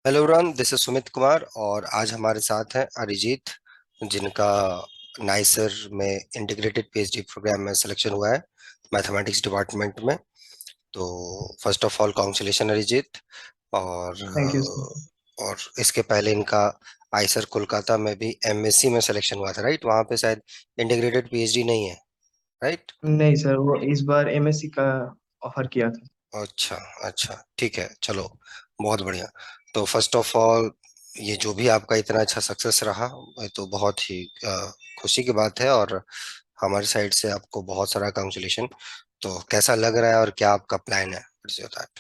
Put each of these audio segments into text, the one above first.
Hello everyone, this is Sumit Kumar और आज हमारे साथ हैं अरिजीत, जिनका नाइसर में इंटीग्रेटेड पीएचडी प्रोग्राम में सिलेक्शन हुआ है मैथमेटिक्स डिपार्टमेंट में। तो first of all congratulation Arijit. और थैंक यू सर। और इसके पहले इनका आइसर कोलकाता में भी एमएससी में सिलेक्शन हुआ था, राइट? वहाँ पे शायद इंटीग्रेटेड पीएचडी नहीं है, राइट? नहीं सर, वो इस बार एमएससी का ऑफर किया था। अच्छा, अच्छा, ठीक है, चलो, बहुत बढ़िया। तो फर्स्ट ऑफ ऑल, ये जो भी आपका इतना अच्छा सक्सेस रहा, ये तो बहुत ही खुशी की बात है। और हमारी साइड से आपको बहुत सारा कांग्रेचुलेशन। तो कैसा लग रहा है और क्या आपका प्लान है? दैट।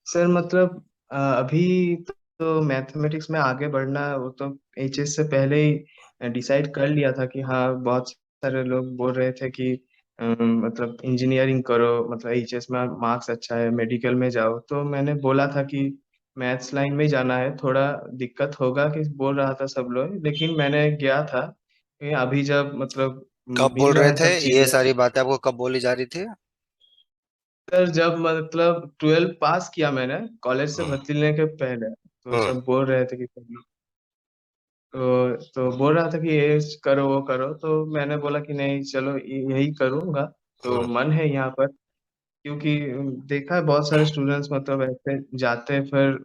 सर मतलब अभी तो मैथमेटिक्स में आगे बढ़ना वो तो एचएस से पहले ही डिसाइड कर लिया था कि हाँ, बहुत सारे लोग बोल रहे थे कि मतलब इंजीनियरिंग करो, मतलब एचएस में मार्क्स अच्छा है, मेडिकल में जाओ। तो मैंने बोला था कि मैथ्स लाइन में ही जाना है, थोड़ा दिक्कत होगा कि बोल रहा था सब लोग, लेकिन मैंने गया था। अभी जब मतलब कब बोल मिल रहा रहे है थे सब ये चीजें। सारी बातें? आपको कब बोली जा रही थी? सर जब मतलब 12 पास किया मैंने, कॉलेज से हम्म। भर्ती लेने के पहले, तो हम्म। सब बोल रहे थे कि तो बोल रहा था कि ये करो वो करो, तो मैंने बोला कि नहीं चलो यही करूंगा। तो हम्म। मन है यहाँ पर, क्योंकि देखा है बहुत सारे स्टूडेंट्स मतलब ऐसे जाते हैं फिर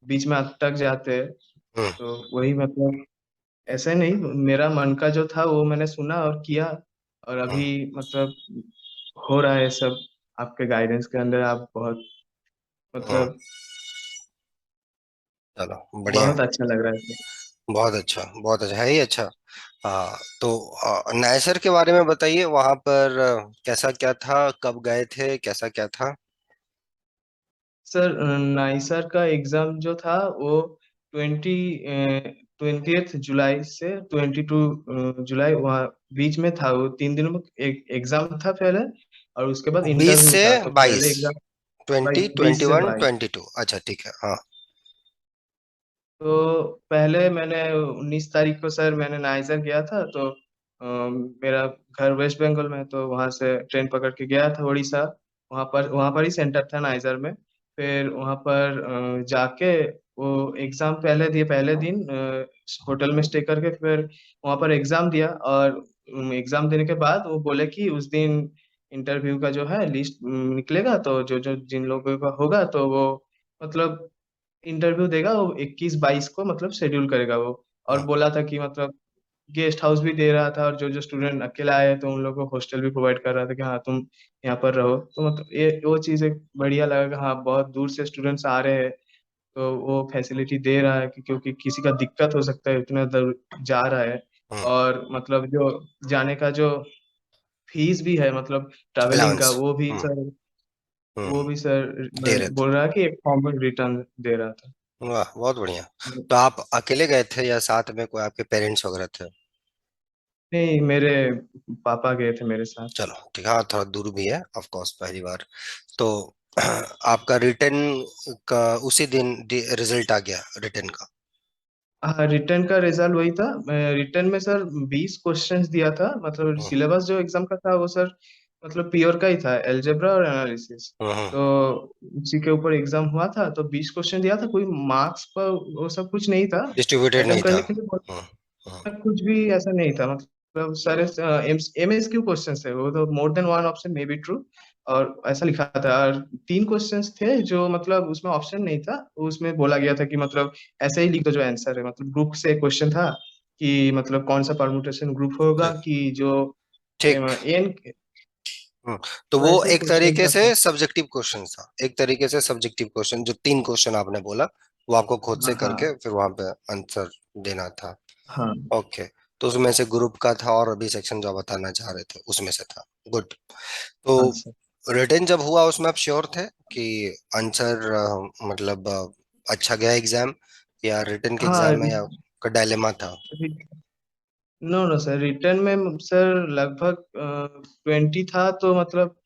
बीच में अटक जाते हैं। हम्म। तो वही मतलब ऐसे नहीं, मेरा मन का जो था वो मैंने सुना और किया। और हम्म। अभी मतलब हो रहा है सब आपके गाइडेंस के अंदर। आप बहुत हम्म। मतलब चलो, बढ़िया है। बहुत अच्छा लग रहा है। बहुत अच्छा, बहुत अच्छा है ही। अच्छा। हाँ, तो नायसर के बारे में बताइए, वहां पर कैसा क्या था, कब गए थे, कैसा क्या था? सर नाइसर का एग्जाम जो था वो 20 जुलाई से 22 जुलाई वहाँ बीच में था। वो 3 दिनों में एक एग्जाम था पहले, और उसके बाद 20 इंटरव्यू से था। तो पहले 22? एग्जाम ट्वेंटी, 21, 20 से 22। 22? अच्छा, ठीक है, हाँ। तो पहले मैंने 19 तारीख को सर मैंने नाइजर गया था। तो मेरा घर वेस्ट बंगाल में है, तो वहाँ से ट्रेन पकड़ के गया था उड़ीसा। वहाँ पर ही सेंटर था नाइजर में। फिर वहाँ पर जाके वो एग्ज़ाम पहले दिए, पहले दिन होटल में स्टे करके फिर वहाँ पर एग्ज़ाम दिया। और एग्ज़ाम देने के बाद वो बोले कि उस दिन इंटरव्यू का जो है लिस्ट निकलेगा, तो जो जो जिन लोगों का होगा तो वो मतलब इंटरव्यू देगा। वो 21-22 को मतलब शेड्यूल करेगा वो। और हम्म। बोला था कि मतलब गेस्ट हाउस भी दे रहा था, और जो जो स्टूडेंट अकेला आए तो उन लोगों को हॉस्टल भी प्रोवाइड कर रहा था कि हाँ तुम यहाँ पर रहो। तो मतलब ये वो चीज़ एक बढ़िया लगा कि हाँ बहुत दूर से स्टूडेंट्स आ रहे हैं, तो वो फैसिलिटी दे रहा है कि क्योंकि किसी का दिक्कत हो सकता है, इतना दूर जा रहा है। हम्म। और मतलब जो जाने का जो फीस भी है मतलब ट्रैवलिंग का, अलाउंस। हम्म। वो हम्म। भी सर दे रहे थे। बोल रहा है कि एक फॉर्म में रिटर्न दे रहा था। वाह, बहुत बढ़िया। तो आप अकेले गए थे या साथ में कोई आपके पेरेंट्स वगैरह थे? नहीं, मेरे पापा गए थे मेरे साथ। चलो, ठीक है, हाँ, थोड़ा दूर भी है ऑफ कोर्स, पहली बार। तो आपका रिटर्न का उसी दिन रिजल्ट आ गया रिटर्न का? हाँ, रिटर्न का रिजल्ट वही था। रिटर्न में सर 20 क्वेश्चंस दिया था। मतलब हम्म। सिलेबस जो एग्जाम का था वो सर मतलब प्योर का ही था, अलजेब्रा और एनालिसिस। हम्म। तो उसी के ऊपर एग्जाम हुआ था। तो 20 क्वेश्चन दिया था, कोई मार्क्स पर वो सब कुछ नहीं था। डिस्ट्रीब्यूटेड नहीं अटेम्प्ट था? करने के लिए हम्म। हम्म। कुछ भी ऐसा नहीं था। मतलब सारे MSQ क्वेश्चन थे वो, तो more than one option may be true, और ऐसा लिखा था। और 3 क्वेश्चंस थे जो मतलब उसमें ऑप्शन नहीं था। उसमें बोला गया था कि मतलब ऐसे ही लिख दो जो आंसर है। मतलब ग्रुप से क्वेश्चन था कि मतलब कौन सा परमुटेशन ग्रुप होगा, ठीक। कि जो ठीक। एन। हम्म। तो तो वो ऐसे ही एक क्वेश्चन तरीके था से सर। सब्जेक्टिव क्वेश्चन था, एक तरीके से सब्जेक्टिव क्वेश्चन, जो 3 क्वेश्चन आपने बोला वो आपको खुद से हाँ करके हाँ फिर वहां पे आंसर देना था। हाँ। ओके। तो उसमें से ग्रुप का था और अभी सेक्शन जो बताना चाह रहे थे उसमें से था। गुड। तो हाँ सर। रिटर्न जब हुआ उसमें आप श्योर थे कि आंसर मतलब अच्छा गया एग्जाम, या रिटर्न के एग्जाम हाँ, में या का डायलेमा था? नो नो सर, रिटर्न में सर लगभग 20 था। तो मतलब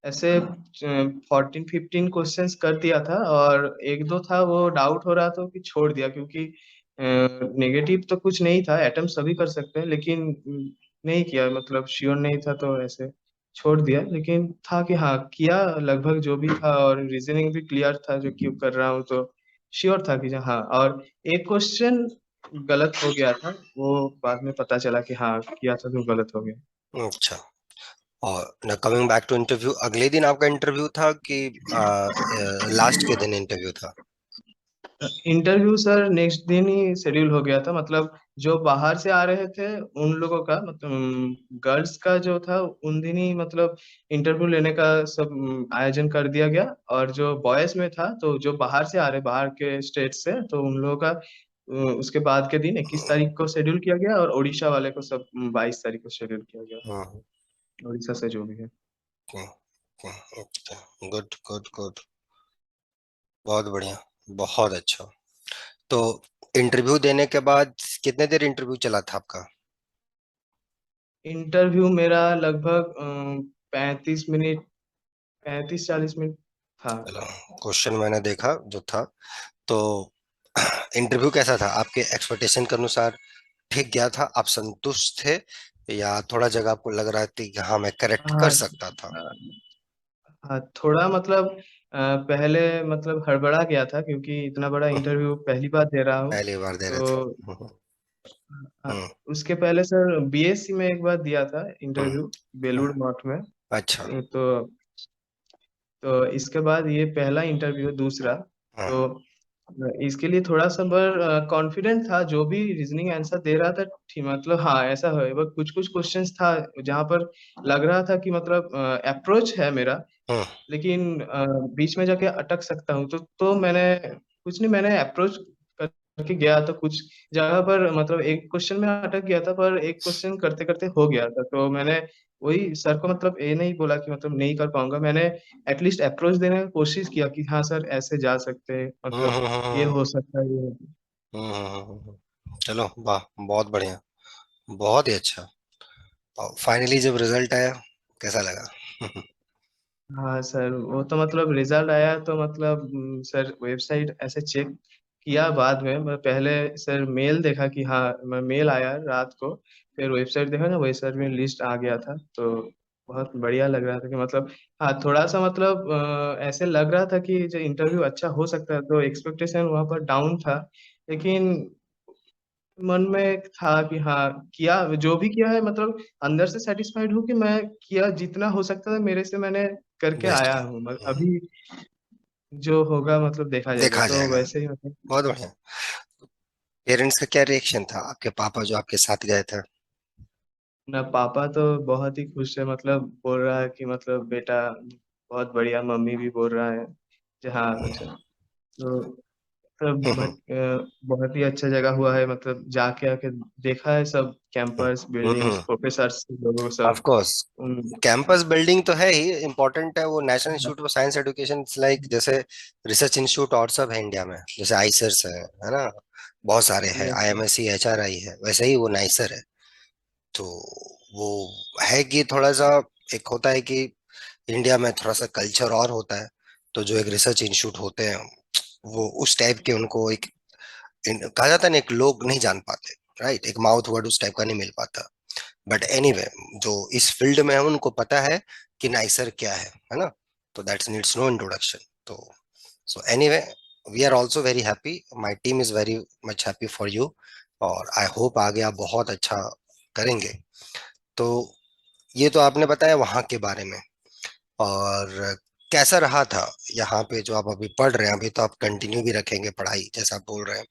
ऐसे 14-15 क्वेश्चंस कर दिया था, और एक दो था वो डाउट हो रहा था कि छोड़ दिया, क्योंकि नेगेटिव तो कुछ नहीं था, अटेम्प्ट सभी कर सकते हैं, लेकिन नहीं किया, मतलब श्योर नहीं था तो ऐसे छोड़ दिया। लेकिन था कि हाँ किया लगभग जो भी था, और रीजनिंग भी क्लियर था जो क्यों कर रहा हूँ। तो श्योर था कि हाँ। और एक क्वेश्चन गलत हो गया था, वो बाद में पता चला कि हाँ किया था तो गलत हो गया। अच्छा। और न कमिंग बैक टू इंटरव्यू, अगले दिन आपका इंटरव्यू था कि लास्ट के दिन इंटरव्यू था? इंटरव्यू सर नेक्स्ट दिन ही शेड्यूल हो गया था। मतलब जो बाहर से आ रहे थे उन लोगों का, मतलब गर्ल्स का जो था उन दिन ही मतलब इंटरव्यू लेने का सब आयोजन कर दिया गया। और जो बॉयज में था, तो जो बाहर से आ रहे, बाहर के स्टेट से, तो उन लोगों का उसके बाद के दिन 21 तारीख को शेड्यूल किया गया। और उड़ीसा वाले को सब 22 तारीख को शेड्यूल किया गया, हम्म। उड़ीसा से जो भी है। Good good good. बहुत बढ़िया। बहुत अच्छा। तो इंटरव्यू देने के बाद कितने देर इंटरव्यू चला था आपका? इंटरव्यू मेरा लगभग 35 मिनट, 35-40 मिनट था। चलो, क्वेश्चन मैंने देखा जो था, तो इंटरव्यू कैसा था आपके एक्सपेक्टेशन के अनुसार? ठीक गया था? आप संतुष्ट थे या थोड़ा जगह आपको लग रहा था कि हाँ मैं करेक्ट कर हाँ सकता था? हाँ, थोड़ा मतलब पहले मतलब हड़बड़ा गया था, क्योंकि इतना बड़ा इंटरव्यू पहली बार दे रहा हूँ। पहली बार दे रहे थे। तो हम्म। हाँ, हम्म। उसके पहले सर बीएससी में एक बार दिया था हम्म। इंटरव्यू, बेलूर मठ में। अच्छा। तो इसके बाद ये पहला इंटरव्यू, दूसरा। हाँ। तो इसके लिए थोड़ा सा पर कॉन्फिडेंट था, जो भी रीजनिंग आंसर दे रहा था ठीक, मतलब हाँ ऐसा है। बट कुछ कुछ क्वेश्चंस था जहाँ पर लग रहा था कि मतलब अप्रोच है मेरा, हम्म। लेकिन बीच में जाके अटक सकता हूँ। तो मैंने कुछ नहीं, मैंने अप्रोच करके गया। तो कुछ जगह पर मतलब एक क्वेश्चन में अटक गया था, पर एक क्वेश्चन करते करते हो गया था। तो मैंने वही सर को मतलब ये नहीं बोला कि मतलब नहीं कर पाऊंगा। मैंने एटलीस्ट अप्रोच देने की कोशिश किया कि हाँ सर ऐसे जा सकते हैं, हम्म। मतलब ये हम्म। हो सकता है, ये। चलो, वाह, बहुत बढ़िया। बहुत ही अच्छा। और फाइनली जब रिजल्ट आया, कैसा लगा? हाँ सर, वो तो मतलब रिजल्ट आया तो मतलब सर वेबसाइट ऐसे चेक किया बाद में। मैं पहले सर मेल देखा कि हाँ, मैं मेल आया रात को, फिर वेबसाइट देखा ना, वही सर में लिस्ट आ गया था। तो बहुत बढ़िया लग रहा था कि मतलब हाँ थोड़ा सा मतलब ऐसे लग रहा था कि जो इंटरव्यू अच्छा हो सकता है, तो एक्सपेक्टेशन वहाँ पर डाउन था। लेकिन मन में था कि हाँ किया, जो भी किया है मतलब अंदर से सेटिस्फाइड हूँ कि मैं किया जितना हो सकता था मेरे से, मैंने करके बेस्ट आया का। हूँ। अभी जो होगा मतलब देखा जाएगा, देखा तो जाएगा। वैसे ही मतलब। बहुत बढ़िया। पेरेंट्स का क्या रिएक्शन था, आपके पापा जो आपके साथ गए थे? ना, पापा तो बहुत ही खुश है, मतलब बोल रहा है कि मतलब बेटा बहुत बढ़िया। मम्मी भी बोल रहा है जहाँ अच्छा। तो बहुत ही अच्छा जगह हुआ है, मतलब जाके आके देखा है सब, कैंपस बिल्डिंग्स, हम्म। प्रोफेसर्स लोगों ऑफ सब। कोर्स। उन कैंपस बिल्डिंग तो है ही इम्पोर्टेंट है, वो national institute of science education like जैसे रिसर्च इंस्टीट्यूट और सब है इंडिया में, जैसे आईसर्स है ना, बहुत सारे हैं, यस सर। आईएमएससी एचआरआई है, वैसे ही वो नाइसर है। तो वो है कि थोड़ा सा एक होता है कि इंडिया में थोड़ा सा कल्चर और होता है, तो जो एक रिसर्च इंस्टीट्यूट होते हैं वो उस टाइप के उनको एक कहा जाता है ना, एक लोग नहीं जान पाते, राइट, एक माउथ वर्ड उस टाइप का नहीं मिल पाता। बट एनीवे, जो इस फील्ड में है उनको पता है कि नाइसर क्या है ना, तो दैट्स नीड्स नो इंट्रोडक्शन। तो so anyway, we are also very happy, my team is very much happy for you, और आई होप आगे आप बहुत अच्छा करेंगे। तो ये तो आपने बताया वहाँ के बारे में, और कैसा रहा था यहाँ पे जो आप अभी पढ़ रहे हैं, अभी तो आप कंटिन्यू भी रखेंगे पढ़ाई जैसा आप बोल रहे हैं,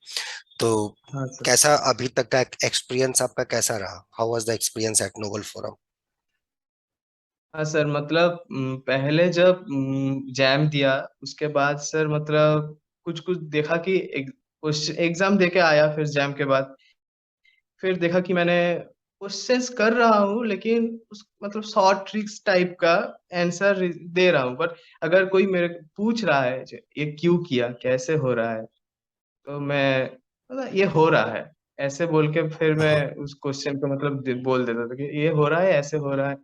तो हाँ सर। कैसा अभी तक का एक्सपीरियंस आपका कैसा रहा? How was the experience at Novel Forum? हाँ सर, मतलब पहले जब जैम दिया, उसके बाद सर मतलब कुछ कुछ देखा कि एग्जाम दे के आया, फिर जैम के बाद फिर देखा कि मैंने क्वेश्चंस कर रहा हूँ, लेकिन उस मतलब शॉर्ट ट्रिक्स टाइप का आंसर दे रहा हूँ। बट अगर कोई मेरे को पूछ रहा है जे, ये क्यों किया, कैसे हो रहा है, तो मैं मतलब ये हो रहा है ऐसे बोल के फिर मैं उस क्वेश्चन को मतलब बोल देता था कि ये हो रहा है, ऐसे हो रहा है।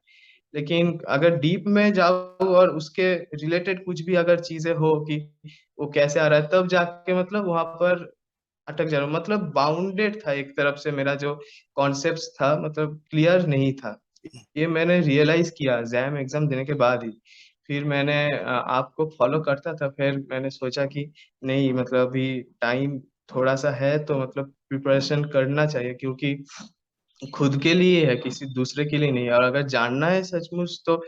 लेकिन अगर डीप में जाओ और उसके रिलेटेड कुछ भी अगर चीजें हो कि वो कैसे आ रहा है, तब जाके मतलब वहां पर अटक जा रहा हूँ। मतलब बाउंडेड था एक तरफ से, मेरा जो कॉन्सेप्ट था मतलब क्लियर नहीं था। ये मैंने रियलाइज किया एग्जाम एग्जाम देने के बाद ही। फिर मैंने आपको फॉलो करता था, फिर मैंने सोचा कि नहीं मतलब अभी टाइम थोड़ा सा है, तो मतलब प्रिपरेशन करना चाहिए, क्योंकि खुद के लिए है, किसी दूसरे के लिए नहीं। और अगर जानना है सचमुच तो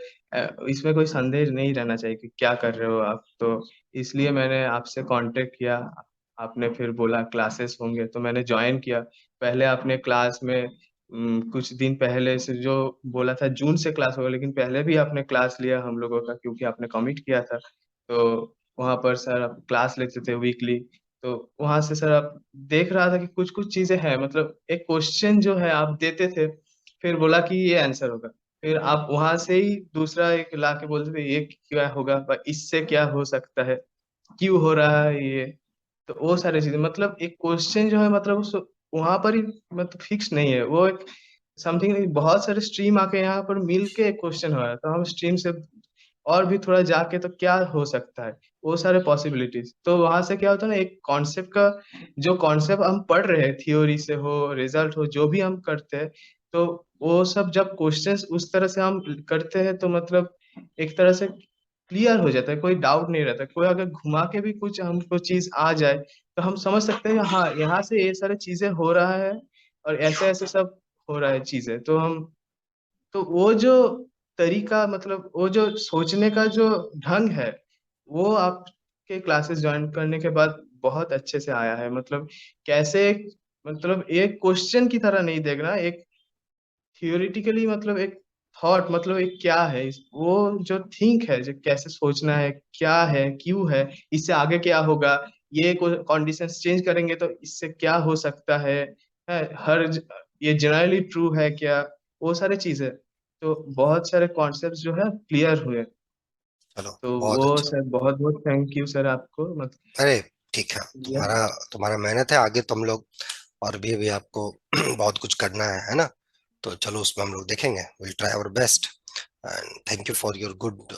इसमें कोई संदेह नहीं रहना चाहिए कि क्या कर रहे हो आप। तो इसलिए मैंने आपसे कांटेक्ट किया। आपने फिर बोला क्लासेस होंगे, तो मैंने ज्वाइन किया। पहले आपने क्लास में कुछ दिन पहले से जो बोला था जून से क्लास होगा, लेकिन पहले भी आपने क्लास लिया हम लोगों का, क्योंकि आपने कमिट किया था। तो वहाँ पर सर आप क्लास लेते थे वीकली। तो वहां से सर आप देख रहा था कि कुछ कुछ चीजें हैं, मतलब एक क्वेश्चन जो है आप देते थे, फिर बोला कि ये आंसर होगा, फिर आप वहां से ही दूसरा एक ला के बोलते थे ये क्या होगा, इससे क्या हो सकता है, क्यों हो रहा है ये। तो वो सारी चीजें, मतलब एक क्वेश्चन जो है, मतलब उस वहां पर ही मतलब फिक्स नहीं है वो, एक समथिंग बहुत सारे स्ट्रीम आके यहाँ पर मिल के एक क्वेश्चन हो रहा है, तो हम स्ट्रीम से और भी थोड़ा जाके तो क्या हो सकता है, वो सारे पॉसिबिलिटीज। तो वहां से क्या होता है ना, एक कॉन्सेप्ट का जो कॉन्सेप्ट हम पढ़ रहे हैं, थियोरी से हो रिजल्ट हो जो भी हम करते हैं, तो वो सब जब क्वेश्चंस उस तरह से हम करते हैं तो मतलब एक तरह से क्लियर हो जाता है, कोई डाउट नहीं रहता। कोई अगर घुमा के भी कुछ हमको चीज आ जाए तो हम समझ सकते हैं हाँ यहाँ से ये सारी चीजें हो रहा है, और ऐसे ऐसे सब हो रहा है चीजें। तो हम, तो वो जो तरीका, मतलब वो जो सोचने का जो ढंग है, वो आपके क्लासेस ज्वाइन करने के बाद बहुत अच्छे से आया है। मतलब कैसे, मतलब एक क्वेश्चन की तरह नहीं देखना, एक थियोरिटिकली, मतलब एक थॉट, मतलब एक क्या है वो जो थिंक है, जो कैसे सोचना है, क्या है, क्यों है, इससे आगे क्या होगा, ये कंडीशंस चेंज करेंगे तो इससे क्या हो सकता है ये जनरली ट्रू है क्या, वो सारे चीजें। तो बहुत सारे कॉन्सेप्ट्स जो है क्लियर हुए। चलो तो बहुत वो अच्छा। सर बहुत बहुत थैंक यू सर आपको, मतलब अरे ठीक है, यह। तुम्हारा तुम्हारा मेहनत है, आगे तुम लोग और भी आपको बहुत कुछ करना है ना? तो चलो उसमें हम लोग देखेंगे, will try our best. And thank you for your good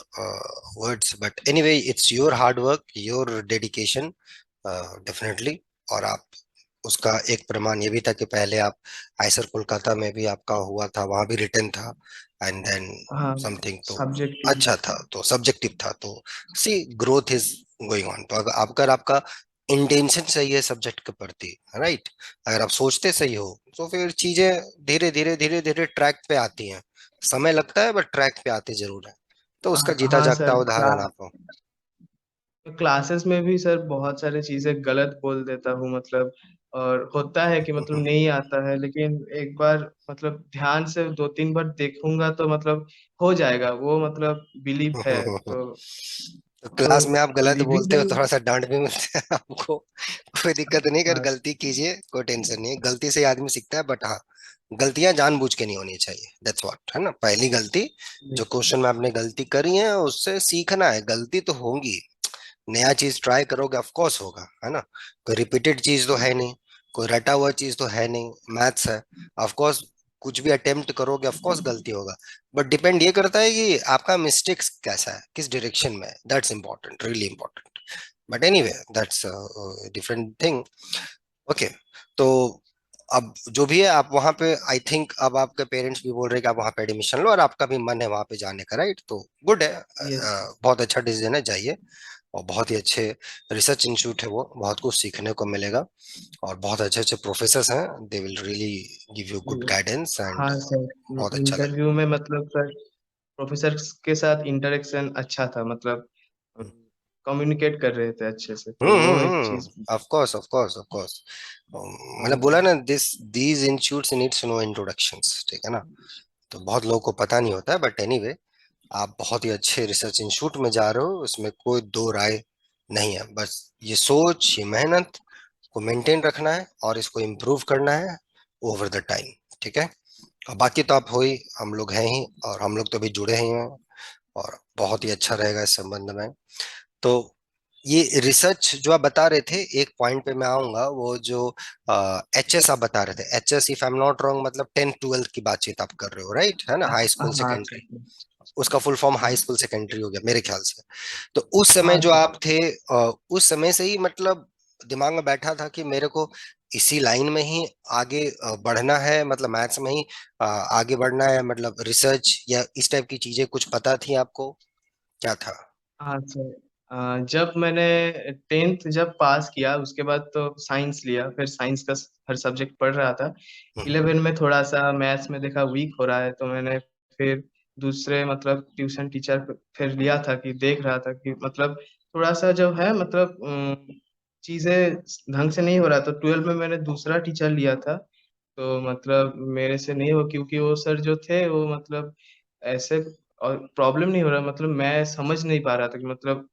words, but anyway it's your hard work, your dedication, definitely. और आप उसका एक प्रमाण ये भी था कि पहले आप आईसर कोलकाता में भी आपका हुआ था, वहां भी रिटर्न था, एंड देन हाँ, समथिंग तो सब्जेक्टिव। अच्छा था, तो सब्जेक्टिव था। तो सी ग्रोथ इज गोइंग ऑन। तो अगर आपका इंटेंशन सही है सब्जेक्ट के प्रति, राइट, अगर आप सोचते सही हो, तो फिर चीजें धीरे धीरे ट्रैक पे आती हैं। समय लगता है बट ट्रैक पे आती जरूर है। तो उसका जीता हाँ जागता सर, उदाहरण आप हो। क्लासेस में भी सर बहुत सारी चीजें गलत बोल देता हूँ, मतलब और होता है कि मतलब नहीं आता है, लेकिन एक बार मतलब ध्यान से दो तीन बार देखूंगा तो मतलब हो जाएगा वो, मतलब बिलीव है। तो तो क्लास में आप गलत बोलते हो, रिवीजन। थोड़ा सा डांट भी मिलता है आपको। कोई दिक्कत नहीं, अगर हाँ गलती कीजिए कोई टेंशन नहीं है, गलती से ही आदमी सीखता है, बट हाँ, गलतियां जानबूझ के नहीं होनी चाहिए, दैट्स व्हाट, है ना? पहली गलती, जो क्वेश्चन में आपने गलती करी है उससे सीखना है, गलती तो होगी। नया चीज ट्राई करोगे ऑफ कोर्स होगा, है ना? कोई रिपीटेड चीज तो है नहीं, कोई रटा हुआ चीज तो है नहीं, मैथ्स है, ऑफ कोर्स कुछ भी अटेम्प्ट करोगे ऑफ कोर्स गलती होगा। बट डिपेंड ये करता है कि आपका मिस्टेक्स कैसा है, किस डायरेक्शन में है, that's important, really important. But anyway that's different thing. Okay, तो अब जो भी है आप वहां पे, आई थिंक अब आपके पेरेंट्स भी बोल रहे हैं कि आप वहां पे एडमिशन लो, और आपका भी मन है वहां पे जाने का, राइट? तो गुड है, यस। बहुत अच्छा डिसीजन है, जाइए। और बहुत ही अच्छे रिसर्च इंस्टीट्यूट है वो, बहुत कुछ सीखने को मिलेगा, और बहुत अच्छे अच्छे प्रोफेसर हैं, they will really give you good guidance, and हाँ सर, बहुत अच्छा लगेगा। इंटरव्यू में मतलब सर प्रोफेसर के साथ इंटरेक्शन अच्छा था, मतलब कम्युनिकेट कर रहे थे अच्छे से, तो वो एक चीज। Of course of course of course. मैंने हाँ बोला सर। ना, these institutes needs no introductions, ठीक है ना? तो बहुत लोगों को पता नहीं होता है, बट एनीवे आप बहुत ही अच्छे रिसर्च इंस्टीट्यूट में जा रहे हो, उसमें कोई दो राय नहीं है। बस ये सोच, ये मेहनत को मेंटेन रखना है, और इसको इम्प्रूव करना है ओवर द टाइम, ठीक है? और बाकी तो आप हो ही, हम लोग हैं ही, और हम लोग तो अभी जुड़े ही हैं, और बहुत ही अच्छा रहेगा इस संबंध में। तो ये रिसर्च जो आप बता रहे थे, एक पॉइंट पे मैं आऊंगा, वो जो एच एस आप बता रहे थे, H S if I am not wrong, मतलब 10th 12th की बातचीत आप कर रहे हो, राइट, है ना? हाई स्कूल हाँ सेकेंडरी, सर। उसका full form high school secondary हो गया मेरे ख्याल से। तो उस समय हाँ जो सर। आप थे, उस समय से ही मतलब दिमाग में बैठा था कि मेरे को इसी लाइन में ही आगे बढ़ना है, मतलब मैथ्स में ही आगे बढ़ना है, मतलब रिसर्च या इस टाइप की चीजें कुछ पता थी आपको? क्या था? हाँ सर, जब मैंने टेंथ जब पास किया उसके बाद तो साइंस लिया, फिर साइंस का हर सब्जेक्ट पढ़ रहा था। हम्म। 11 में थोड़ा सा मैथ्स में देखा वीक हो रहा है, तो मैंने फिर दूसरे मतलब ट्यूशन टीचर फिर लिया था, कि देख रहा था कि मतलब थोड़ा सा जो है मतलब चीजें ढंग से नहीं हो रहा, तो 12 में मैंने दूसरा टीचर लिया था। तो मतलब मेरे से नहीं हो, क्योंकि वो सर जो थे वो मतलब ऐसे, और प्रॉब्लम नहीं हो रहा, मतलब मैं समझ नहीं पा रहा था कि मतलब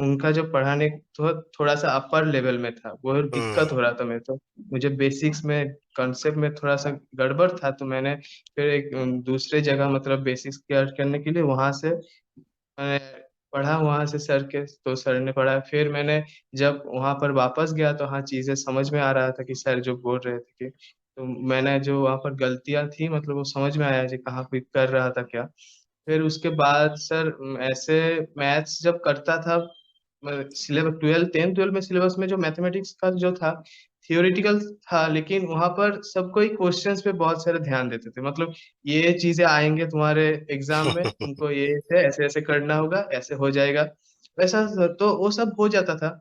उनका जो पढ़ाने थोड़ा सा अपर लेवल में था, वो दिक्कत हम्म। हो रहा था मेरे, तो मुझे बेसिक्स में कॉन्सेप्ट में थोड़ा सा गड़बड़ था, तो मैंने फिर एक दूसरे जगह मतलब बेसिक्स क्लियर करने के लिए वहां से मैंने पढ़ा, वहां से सर के, तो सर ने पढ़ा, फिर मैंने जब वहां पर वापस गया तो हाँ चीजें समझ में आ रहा था कि सर जो बोल रहे थे कि, तो मैंने जो वहां पर गलतियां थी मतलब वो समझ में आया जी कहाँ पे कर रहा था क्या। फिर उसके बाद सर ऐसे मैथ्स जब करता था, सिलेबस 12 में सिलेबस में जो मैथमेटिक्स का जो था थियोरेटिकल था, लेकिन वहां पर सब कोई क्वेश्चंस पे बहुत सारे ध्यान देते थे, मतलब ये चीजें आएंगे तुम्हारे एग्जाम में, तुमको ये है ऐसे ऐसे करना होगा, ऐसे हो जाएगा, वैसा। तो वो सब हो जाता था,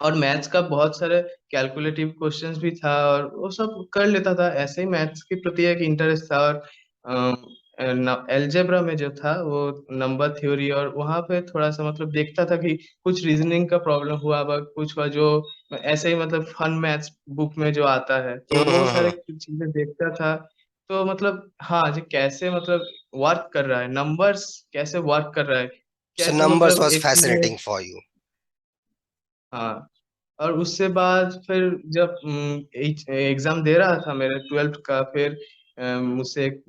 और मैथ्स का बहुत सारे कैलकुलेटिव क्वेश्चंस भी था, और वो सब कर लेता था, ऐसे ही मैथ्स के प्रति एक इंटरेस्ट था। और एलजेब्रा में जो था वो नंबर थ्योरी, और वहां पे थोड़ा सा मतलब देखता था कि कुछ रीजनिंग का प्रॉब्लम हुआ वह कुछ हुआ जो ऐसे ही मतलब फन मैथ्स बुक में जो आता है, तो वो सारे हम्म। चीजें देखता था। तो मतलब हाँ जी, कैसे मतलब वर्क कर रहा है नंबर्स, कैसे वर्क कर रहा है, सो कैसे नंबर्स मतलब वाज एक चीजें। Fascinating for you? हाँ, और उससे बाद फिर जब एग्जाम दे रहा था मेरे 12th का, फिर मुझसे एक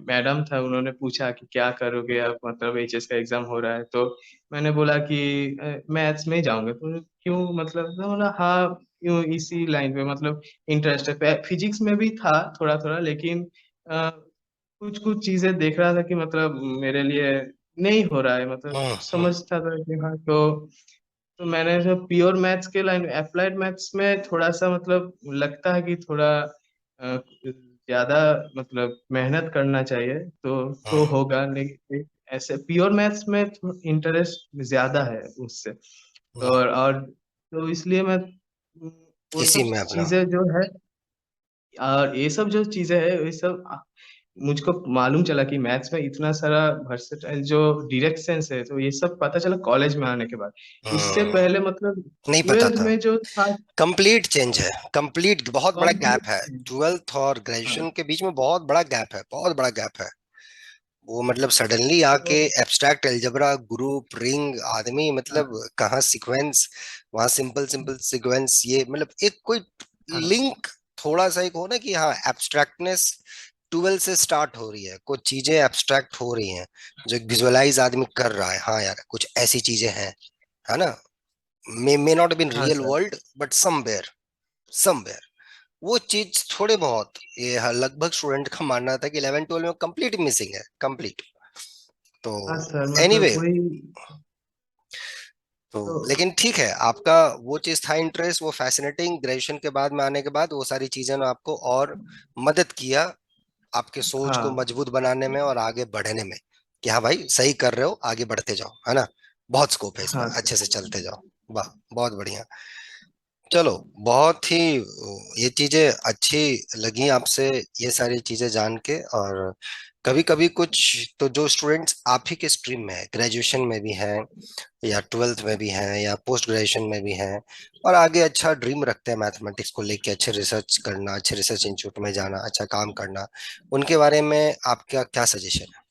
मैडम था, उन्होंने पूछा कि क्या करोगे अब, मतलब एचएस का एग्जाम हो रहा है, तो मैंने बोला कि मैथ्स में ही जाऊंगा, तो क्यों मतलब, तो बोला हाँ क्यों, इसी लाइन पे मतलब इंटरेस्ट है, फिजिक्स में भी था थोड़ा थोड़ा, लेकिन कुछ कुछ चीजें देख रहा था कि मतलब मेरे लिए नहीं हो रहा है, मतलब हम्म। समझता था कि हाँ, तो मैंने जो प्योर मैथ्स के लाइन, अप्लाइड मैथ्स में थोड़ा सा मतलब लगता है कि थोड़ा ज्यादा मतलब मेहनत करना चाहिए, तो हम्म। होगा, लेकिन ऐसे प्योर मैथ्स में इंटरेस्ट ज्यादा है उससे, और तो इसलिए मैं वो इसी सब में अपना। चीजें जो है, और ये सब जो चीजें है ये सब मुझको मालूम चला कि मैथ्स में इतना सारा वर्सेटाइल जो डायरेक्ट सेंस है, तो ये सब पता चला कॉलेज में आने के बाद। उससे हम्म। पहले मतलब नहीं पता 12th था। में जो था कंप्लीट चेंज है, कंप्लीट बहुत बड़ा गैप है। कंप्लीट। 12th और हाँ, ग्रेजुएशन के बीच में बहुत बड़ा गैप है, बहुत बड़ा गैप है। वो मतलब सडनली आके तो एब्स्ट्रैक्ट अलजेब्रा, ग्रुप, रिंग, आदमी मतलब हाँ कहाँ सीक्वेंस, वहाँ सिंपल सिंपल सीक्वेंस, ये मतलब एक कोई हाँ लिंक थोड़ा सा एक हो ना कि हाँ एब्स्ट्रैक्टनेस 12 से स्टार्ट हो रही है, कुछ चीजें एब्स्ट्रैक्ट हो रही हैं जो विजुअलाइज आदमी कर रहा है, हाँ यार कुछ ऐसी चीजें हैं, है ना? मे नॉट बीन हाँ real sir. World but somewhere, somewhere वो चीज थोड़े बहुत, ये लगभग स्टूडेंट का मानना था कि 11 12 में कंप्लीट मिसिंग है, कंप्लीट। तो हाँ सर, एनीवे मतलब anyway, वही। तो तो लेकिन ठीक है, आपका वो चीज था इंटरेस्ट, वो फैसिनेटिंग, ग्रेजुएशन के बाद में आने के बाद वो सारी चीजें ने आपको और मदद किया आपके सोच को हाँ मजबूत बनाने में और आगे बढ़ने में, कि हाँ भाई सही कर रहे हो, आगे बढ़ते जाओ, है ना? बहुत स्कोप है इसमें, हाँ अच्छे सर। से चलते जाओ। वाह, बहुत बढ़िया। चलो, बहुत ही ये चीजें अच्छी लगी आपसे, ये सारी चीजें जान के। और कभी कभी कुछ तो जो स्टूडेंट्स आप ही के स्ट्रीम में है, ग्रेजुएशन में भी हैं या 12th में भी हैं या पोस्ट ग्रेजुएशन में भी हैं, और आगे अच्छा ड्रीम रखते हैं मैथमेटिक्स को लेके, अच्छे रिसर्च करना, अच्छे रिसर्च इंस्टीट्यूट में जाना, अच्छा काम करना, उनके बारे में आपका क्या सजेशन है?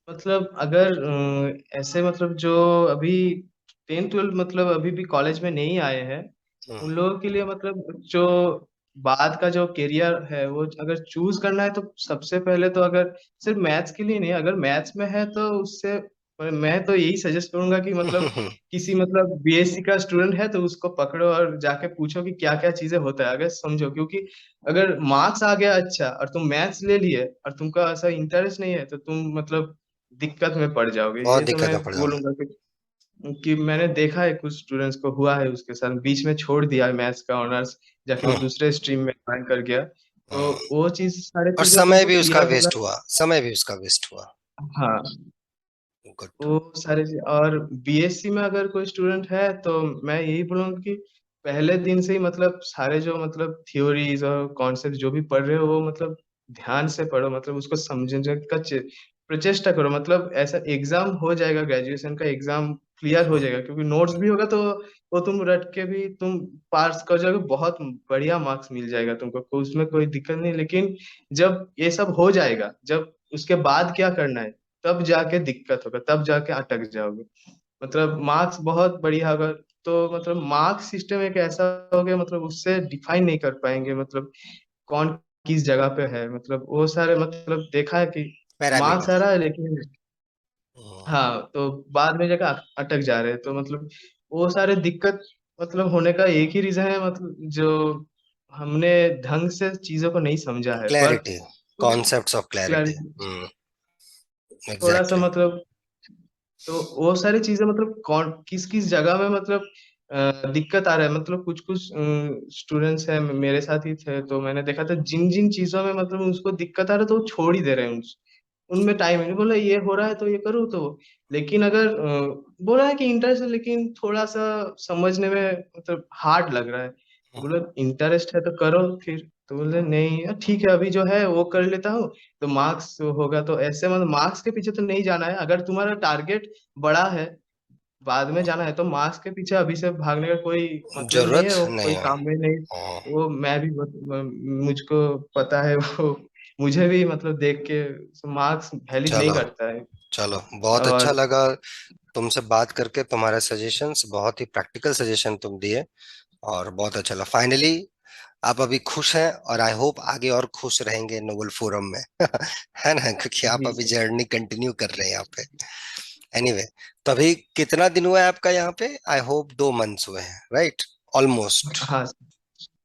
मतलब अगर ऐसे मतलब जो अभी 10th 12th मतलब अभी भी कॉलेज में नहीं आए हैं, हम्म। उन लोगों के लिए मतलब जो बाद का जो करियर है वो अगर चूज करना है, तो सबसे पहले तो अगर सिर्फ मैथ्स के लिए नहीं, अगर मैथ्स में है तो उससे मैं तो यही सजेस्ट करूंगा कि मतलब किसी मतलब बीएससी का स्टूडेंट है तो उसको पकड़ो और जाके पूछो कि क्या क्या चीजें होता है, अगर समझो, क्योंकि अगर मार्क्स आ गया अच्छा और तुम मैथ्स ले लिए और तुमका ऐसा इंटरेस्ट नहीं है, तो तुम मतलब दिक्कत में पड़ जाओगे, बहुत ये तो दिक्कत मैं में पड़ जाऊंगा। बोलूंगा कि मैंने देखा है कुछ स्टूडेंट्स को हुआ है, उसके साथ बीच में छोड़ दिया मैथ्स का ऑनर्स, जाके वो हम्म। दूसरे स्ट्रीम में ज्वाइन कर गया, तो हम्म। वो चीज सारे और चीजें समय तुमको भी उसका क्लियर होना। वेस्ट हुआ, समय भी उसका वेस्ट हुआ। हाँ, गुड। वो सारे और बीएससी में अगर कोई स्टूडेंट है तो मैं यही बोलूँगा कि पहले दिन से ही मतलब सारे जो मतलब थ्योरीज और कॉन्सेप्ट जो भी पढ़ रहे हो वो मतलब ध्यान से पढ़ो, मतलब उसको समझने का प्रचेष्टा करो। मतलब ऐसा एग्जाम हो जाएगा, ग्रेजुएशन का एग्जाम क्लियर हो जाएगा, क्योंकि नोट्स भी होगा तो वो तुम रट के भी तुम पास कर जाओगे, बहुत बढ़िया मार्क्स मिल जाएगा तुमको, उसमें कोई दिक्कत नहीं। लेकिन जब ये सब हो जाएगा, जब उसके बाद क्या करना है, तब जाके दिक्कत होगा, तब जाके अटक जाओगे। मतलब मार्क्स बहुत बढ़िया होगा तो मतलब मार्क्स सिस्टम एक ऐसा हो गया, मतलब उससे डिफाइन नहीं कर पाएंगे मतलब कौन किस जगह पे है। मतलब वो सारे मतलब देखा है कि मार्क्स आ पैरामीटर। रहा है लेकिन हाँ, तो बाद में जाकर अटक जा रहे हैं। तो मतलब वो सारे दिक्कत मतलब होने का एक ही रीजन है, मतलब जो हमने ढंग से चीजों को नहीं समझा है, बस क्लैरिटी, कुछ कॉन्सेप्ट्स ऑफ क्लैरिटी। क्लैरिटी थोड़ा सा एग्जैक्टली। मतलब। तो वो सारी चीजें मतलब कौन किस किस जगह में मतलब दिक्कत आ रहा है। मतलब कुछ कुछ स्टूडेंट्स हैं मेरे साथ ही थे, तो मैंने देखा था जिन जिन चीजों में मतलब उसको दिक्कत आ रहा है तो वो छोड़ ही दे रहे हैं। उनमें टाइम ही नहीं, बोला ये हो रहा है तो ये करूँ तो। लेकिन अगर बोला है कि इंटरेस्ट है लेकिन थोड़ा सा समझने में मतलब हार्ड लग रहा है, तो बोला इंटरेस्ट है तो करो फिर। तो बोले नहीं ठीक है अभी जो है वो कर लेता हूँ, तो मार्क्स होगा तो ऐसे मतलब मार्क्स के पीछे तो नहीं जाना है। अगर तुम्हारा टारगेट बड़ा है, बाद में जाना है, तो मार्क्स के पीछे अभी से भागने का कोई मतलब नहीं जरूरत है, वो नहीं कोई है। काम में नहीं। हम्म, वो मैं भी मुझको पता है वो मुझे भी मतलब देख के मार्क्स वैलिड नहीं चलो, करता है। चलो बहुत अच्छा और लगा तुमसे बात करके। तुम्हारे सजेशंस बहुत ही प्रैक्टिकल सजेशन तुम दिए, और बहुत अच्छा लगा फाइनली। आप अभी खुश हैं, और आई होप आगे और खुश रहेंगे नोबल फोरम में। है ना, क्योंकि आप जी अभी सर। जर्नी कंटिन्यू कर रहे हैं यहाँ पे। एनीवे तो अभी कितना दिन हुआ है आपका यहाँ पे? आई होप 2 मंथ्स हुए हैं, राइट? ऑलमोस्ट। हाँ सर।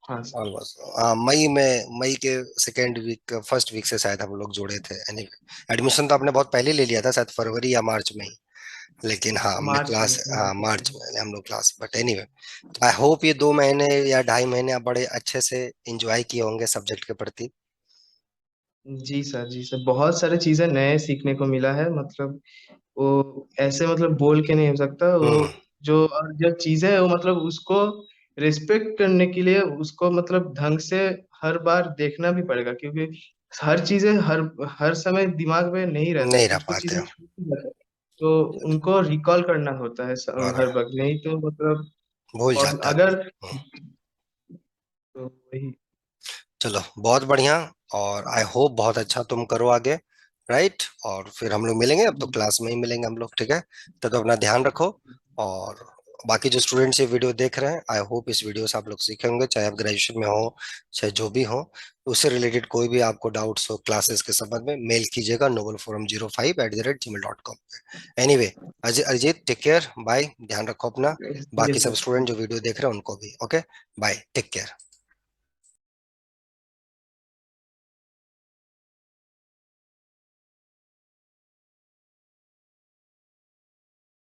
हाँ सर। ऑलमोस्ट हाँ, मई के सेकेंड वीक, फर्स्ट वीक से शायद हम लोग जुड़े थे। एनीवे एडमिशन तो आपने बहुत पहले ले लिया था, शायद फरवरी या मार्च में ही। लेकिन हाँ, हमने मार्च में क्लास, हाँ मार्च मार्च में। में हम लोग class, but anyway I hope ये 2 महीने या 2.5 महीने आप बड़े अच्छे से इंजॉय किए होंगे सब्जेक्ट के प्रति। जी सर, जी सर, बहुत सारी चीजें नए सीखने को मिला है। मतलब वो ऐसे मतलब बोल के नहीं हो सकता वो। हम्म। जो और जो चीजें है वो मतलब उसको रिस्पेक्ट करने के लिए उसको मतलब ढंग से हर बार देखना भी पड़ेगा, क्योंकि हर चीजें हर हर समय दिमाग में नहीं रहता है, नहीं रह कुछ कुछ पाते चीजें हो। छूट भी जाता है। तो उनको रिकॉल करना होता है और हर वक्त, नहीं तो मतलब भूल जाता है आदमी। अगर तो वही। चलो बहुत बढ़िया, और आई होप बहुत अच्छा तुम करो आगे, राइट? और फिर हम लोग मिलेंगे, अब तो क्लास में ही मिलेंगे हम लोग, ठीक है? तो अपना ध्यान रखो। और बाकी जो स्टूडेंट्स ये वीडियो देख रहे हैं, आई होप इस वीडियो से आप लोग सीखे होंगे, चाहे आप ग्रेजुएशन में हो, चाहे जो भी हो। उससे रिलेटेड कोई भी आपको डाउट्स हो क्लासेस के संबंध में, मेल कीजिएगा novelforum05@gmail.com पे। Anyway, Ajay, Arijit, take care, bye, ध्यान रखो अपना। ये बाकी सब सर। स्टूडेंट जो वीडियो देख रहे हैं उनको भी, ओके, बाय, टेक केयर।